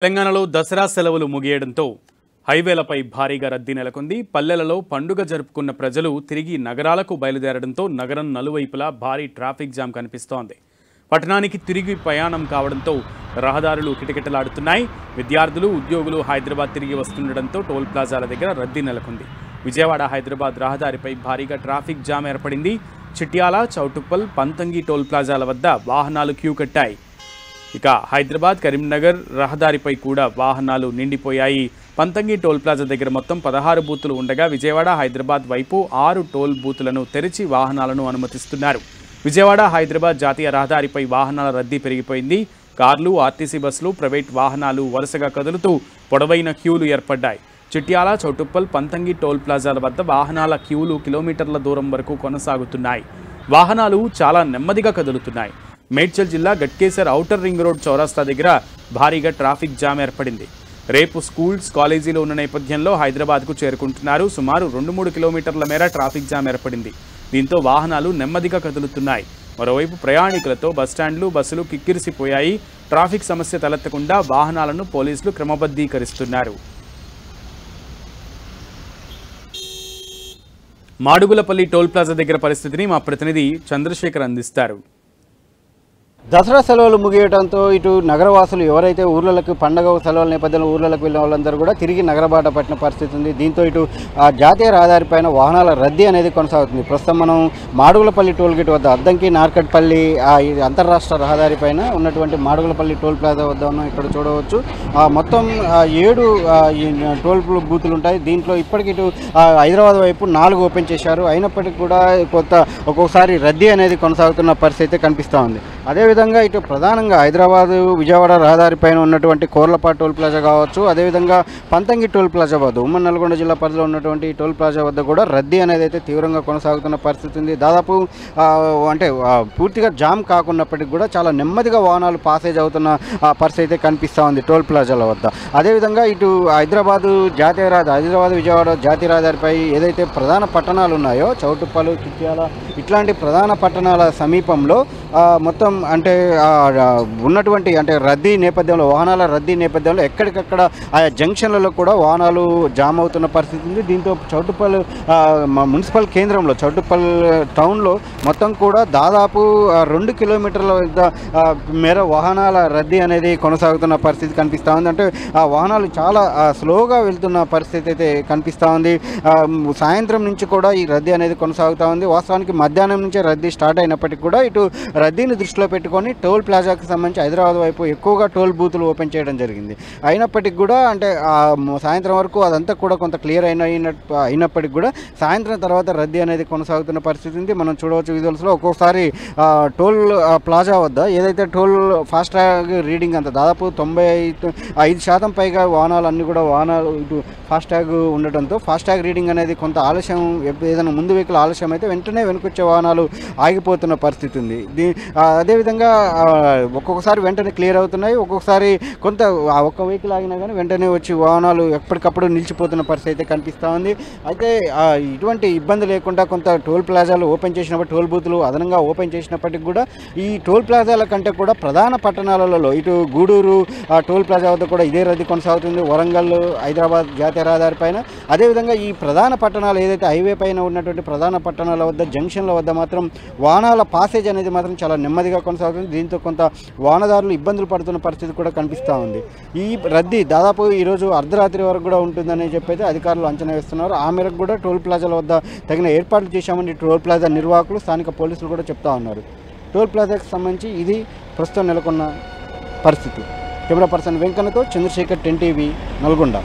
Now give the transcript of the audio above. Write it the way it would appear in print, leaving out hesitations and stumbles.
తెలంగాణలో దసరా సెలవులు ముగియడంతో హైవేలపై భారీగా రద్దీ నెలకొంది. పల్లెలలో పండుగ జరుపుకున్న ప్రజలు తిరిగి నగరాలకు బయలుదేరడంతో నగరం నలువైపులా భారీ ట్రాఫిక్ జామ్ కనిపిస్తోంది. పట్టణానికి తిరిగి ప్రయాణం కావడంతో రహదారులు కిటకిటలాడుతున్నాయి. విద్యార్థులు, ఉద్యోగులు హైదరాబాద్ తిరిగి వస్తుండటంతో టోల్ ప్లాజాల దగ్గర రద్దీ నెలకొంది. విజయవాడ హైదరాబాద్ రహదారిపై భారీగా ట్రాఫిక్ జామ్ ఏర్పడింది. చిట్యాల, చౌటుప్పల్, పంతంగి టోల్ ప్లాజాల వద్ద వాహనాలు క్యూ కట్టాయి. ఇక హైదరాబాద్, కరీంనగర్ రహదారిపై కూడా వాహనాలు నిండిపోయాయి. పంతంగి టోల్ ప్లాజా దగ్గర మొత్తం 16 బూతులు ఉండగా విజయవాడ, హైదరాబాద్ వైపు 6 టోల్ బూతులను తెరిచి వాహనాలను అనుమతిస్తున్నారు. విజయవాడ, హైదరాబాద్ జాతీయ రహదారిపై వాహనాల రద్దీ పెరిగిపోయింది. కార్లు, ఆర్టీసీ బస్సులు, ప్రైవేట్ వాహనాలు వరుసగా కదులుతూ పొడవైన క్యూలు ఏర్పడ్డాయి. చిట్యాల, చౌటుప్పల్, పంతంగి టోల్ ప్లాజాల వద్ద వాహనాల క్యూలు కిలోమీటర్ల దూరం వరకు కొనసాగుతున్నాయి. వాహనాలు చాలా నెమ్మదిగా కదులుతున్నాయి. మేడ్చల్ జిల్లా గట్కేసర్ ఔటర్ రింగ్ రోడ్ చౌరస్తా దగ్గర భారీగా ట్రాఫిక్ జామ్ ఏర్పడింది. రేపు స్కూల్స్, కాలేజీలు ఉన్న నేపథ్యంలో హైదరాబాద్కు చేరుకుంటున్నారు. సుమారు 2-3 కిలోమీటర్ల మేర ట్రాఫిక్ జామ్ ఏర్పడింది. దీంతో వాహనాలు నెమ్మదిగా కదులుతున్నాయి. మరోవైపు ప్రయాణికులతో బస్టాండ్లు, బస్సులు కిక్కిరిసిపోయాయి. ట్రాఫిక్ సమస్య తలెత్తకుండా వాహనాలను పోలీసులు క్రమబద్ధీకరిస్తున్నారు. మాడుగులపల్లి టోల్ ప్లాజా దగ్గర పరిస్థితిని మా ప్రతినిధి చంద్రశేఖర్ అందిస్తారు. దసరా సెలవులు ముగియడంతో ఇటు నగరవాసులు ఎవరైతే ఊర్లలకు పండగ సెలవుల నేపథ్యంలో ఊర్లలకు వెళ్ళిన వాళ్ళందరూ కూడా తిరిగి నగరబాట పట్టిన పరిస్థితి ఉంది. దీంతో ఇటు జాతీయ రహదారిపైన వాహనాల రద్దీ అనేది కొనసాగుతుంది. ప్రస్తుతం మనం మాడుగులపల్లి టోల్ గేట్ వద్ద అద్దంకి నార్కట్పల్లి అంతర్రాష్ట్ర రహదారిపైన ఉన్నటువంటి మాడుగులపల్లి టోల్ ప్లాజా వద్ద ఉన్నాం. ఇక్కడ చూడవచ్చు మొత్తం 7 టోల్ బూతులు ఉంటాయి. దీంట్లో ఇప్పటికి ఇటు హైదరాబాద్ వైపు 4 ఓపెన్ చేశారు. అయినప్పటికీ కూడా ఒక్కొక్కసారి రద్దీ అనేది కొనసాగుతున్న పరిస్థితి కనిపిస్తూ ఉంది. అదేవిధంగా ఇటు ప్రధానంగా హైదరాబాద్, విజయవాడ రహదారిపైన ఉన్నటువంటి కోర్లపాటు టోల్ ప్లాజా కావచ్చు, అదేవిధంగా పంతంగి టోల్ ప్లాజా వద్ద ఉమ్మడి నల్గొండ జిల్లా పరిధిలో ఉన్నటువంటి టోల్ ప్లాజా వద్ద కూడా రద్దీ అనేది అయితే తీవ్రంగా కొనసాగుతున్న పరిస్థితి ఉంది. దాదాపు పూర్తిగా జామ్ కాకున్నప్పటికీ కూడా చాలా నెమ్మదిగా వాహనాలు పాసేజ్ అవుతున్న పరిస్థితి అయితే కనిపిస్తూ ఉంది టోల్ ప్లాజాల వద్ద. అదేవిధంగా ఇటు హైదరాబాద్ విజయవాడ జాతీయ రహదారిపై ఏదైతే ప్రధాన పట్టణాలు ఉన్నాయో చౌటుప్పలు, చిట్యాల ఇట్లాంటి ప్రధాన పట్టణాల సమీపంలో మొత్తం అంటే ఉన్నటువంటి రద్దీ నేపథ్యంలో, వాహనాల రద్దీ నేపథ్యంలో ఎక్కడికక్కడ ఆయా జంక్షన్లలో కూడా వాహనాలు జామ్ అవుతున్న పరిస్థితి ఉంది. దీంతో చౌటుప్పల్ మున్సిపల్ కేంద్రంలో, చౌటుప్పల్ టౌన్లో మొత్తం కూడా దాదాపు 2 కిలోమీటర్ల మేర వాహనాల రద్దీ అనేది కొనసాగుతున్న పరిస్థితి కనిపిస్తూ ఉంది. అంటే ఆ వాహనాలు చాలా స్లోగా వెళ్తున్న పరిస్థితి అయితే కనిపిస్తూ ఉంది. సాయంత్రం నుంచి కూడా ఈ రద్దీ అనేది కొనసాగుతూ ఉంది. వాస్తవానికి మధ్యాహ్నం నుంచే రద్దీ స్టార్ట్ అయినప్పటికీ కూడా ఇటు రద్దీని దృష్టిలో పెట్టుకొని టోల్ ప్లాజాకి సంబంధించి హైదరాబాద్ వైపు ఎక్కువగా టోల్ బూతులు ఓపెన్ చేయడం జరిగింది. అయినప్పటికీ కూడా సాయంత్రం వరకు అదంతా కూడా కొంత క్లియర్ అయినప్పటికీ కూడా సాయంత్రం తర్వాత రద్దీ అనేది కొనసాగుతున్న పరిస్థితి ఉంది. మనం చూడవచ్చు విజువల్స్లో. ఒక్కొక్కసారి టోల్ ప్లాజా వద్ద ఏదైతే టోల్ ఫాస్ట్ ట్యాగ్ రీడింగ్ అంత దాదాపు 95% పైగా వాహనాలు ఇటు ఫాస్ట్ ట్యాగ్ ఉండటంతో ఫాస్ట్ ట్యాగ్ రీడింగ్ అనేది కొంత ఆలస్యం, ఏదైనా ముందు వెహికల్ ఆలస్యం అయితే వెంటనే వెనుకొచ్చే వాహనాలు ఆగిపోతున్న పరిస్థితి ఉంది. అదేవిధంగా ఒక్కొక్కసారి వెంటనే క్లియర్ అవుతున్నాయి. ఒక్కొక్కసారి కొంత ఒక్క వెహికల్ ఆగినా కానీ వెంటనే వచ్చి వాహనాలు ఎప్పటికప్పుడు నిలిచిపోతున్న పరిస్థితి అయితే కనిపిస్తూ ఉంది. అయితే ఇటువంటి ఇబ్బంది లేకుండా కొంత టోల్ ప్లాజాలు ఓపెన్ చేసినప్పుడు, టోల్ బూతులు అదనంగా ఓపెన్ చేసినప్పటికీ కూడా ఈ టోల్ ప్లాజాల కంటే కూడా ప్రధాన పట్టణాలలో ఇటు గూడూరు టోల్ ప్లాజా వద్ద కూడా ఇదే రద్దీ కొనసాగుతుంది. వరంగల్, హైదరాబాద్ జాతీయ రహదారి పైన, అదేవిధంగా ఈ ప్రధాన పట్టణాలు ఏదైతే హైవే పైన ఉన్నటువంటి ప్రధాన పట్టణాల వద్ద జంక్షన్ల వద్ద మాత్రం వాహనాల పాసేజ్ అనేది మాత్రం చాలా నెమ్మదిగా కొనసాగుతుంది. దీంతో కొంత వాహనదారులు ఇబ్బందులు పడుతున్న పరిస్థితి కూడా కనిపిస్తూ ఉంది. ఈ రద్దీ దాదాపు ఈరోజు అర్ధరాత్రి వరకు కూడా ఉంటుందని చెప్పైతే అధికారులు అంచనా వేస్తున్నారు. ఆ మేరకు కూడా టోల్ ప్లాజాల వద్ద తగిన ఏర్పాట్లు చేశామని టోల్ ప్లాజా నిర్వాహకులు, స్థానిక పోలీసులు కూడా చెప్తా ఉన్నారు. టోల్ ప్లాజాకి సంబంధించి ఇది ప్రస్తుతం నెలకొన్న పరిస్థితి. కెమెరా పర్సన్ వెంకన్నతో చంద్రశేఖర్, 10 టీవీ, నల్గొండ.